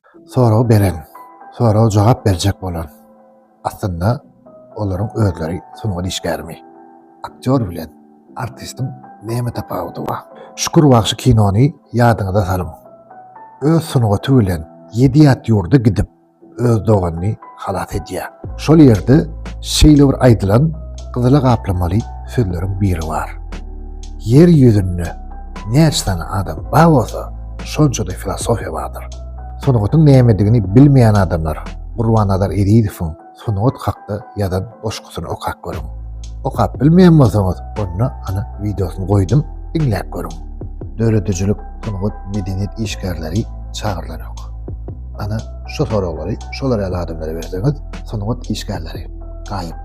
Soragy beren, soragy jogap berjek bolan. Aslında olaryň özleri sunugy işgärmi. Aktyor bilen artistin näme tapawudy bar? Şükür wagşy kinony ýadyňyza salyň. Öz sunugaty bilen 7 ýat ýurda gidip öz doganyny halat edýär. Şol ýerde şeýle bir aýdylan gyzyla gaplamaly sözleriň biri bar. Yer ýüzünde näçe adam bar bolsa, şonçada filosofiýa bardyr. Sunugatyň nämedigini bilmeýän adamlar Gurbanadar Edidowň sunugat hakda ýadan boşgusyny okap görüň. Okap bilmeýän bolsaňyz, onu ana videosunu goýdum, diňläp görüň. Döwletçilik sunugat medeniýet işgärleri çagyrlanýar. Ana şu soraglary, şolar ýaly adamlara berseňiz, sunugat işgärleri gaýyp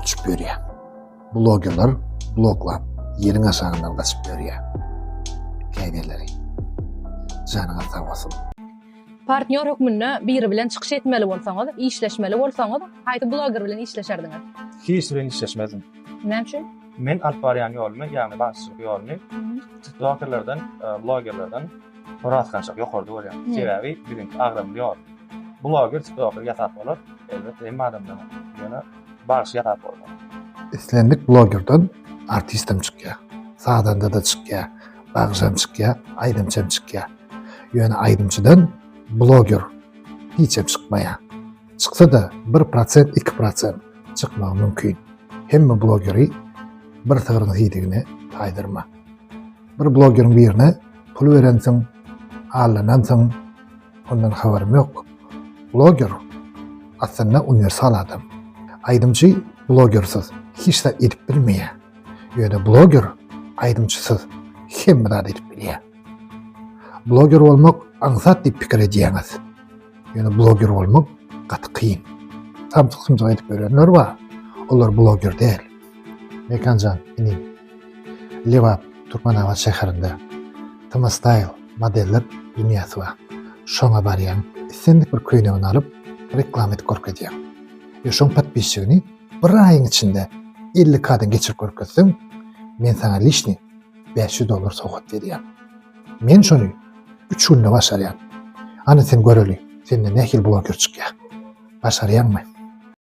uçup ýörýär. Blogerler bloglap ýeriň aşagyndan gaçyp ýörýär. Käýdeleri. Janyňyz sag bolsun. Partner hukmunda biri bilen çykyş etmeli bolsaňyz, işleşmeli bolsaňyz, haýdy bloger bilen işleşerdiňiz. Hiç bilen işleşmezdim. Näme üçin? Men alyp barýan ýolumy, ýagny başçylyk ýolumy TikTokerlerden, blogerlerden sorat kançak ýokardy bolýar. Sebebi birinki agrymly ýol. Bloger, TikToker ýatap bolar, elbetde hem adamdan ýöne barşy ýatap bolar. Islendik blogerden artistim çykýar. Sagdanda da çykýar, bagjam çykýar, aýdymçam çykýar. Ýöne aýdymçydan bloger hiçem çykmaýar. Çyksa da 1%, 2% çykmagy mümkin. Hemme blogeri bir tygyryň hidigine taýdyrma. Bir blogeriň birine pul berensiň, allanansyň, ondan habarym ýok. Bloger aslında universal adam. Aýdymçy blogersiz hiç de edip bilmeýär. Ýöne bloger aýdymçysyz hemme zat edip bilýär. Bloger bolmak aňsat diýip pikir edýäňiz. Ýöne bloger bolmak gaty kyn. Samsy edip berenler bar. Olar bloger däl. Mekanjan inim. Lewap Turkmenawat şäherinde Tama Style modeller dünýasy bar. Şoňa barýan, islendik bir köýnegini alyp reklam edip görkezýär. Şoň patpisçigini bir aýyň içinde 50K'dan geçirip görkezseň, men saňa lişni $500 sogat berýär. Men şonu 3 günde başarýan. Ana sen göreli, sende nähil bloger çykýar. Başarýanmy?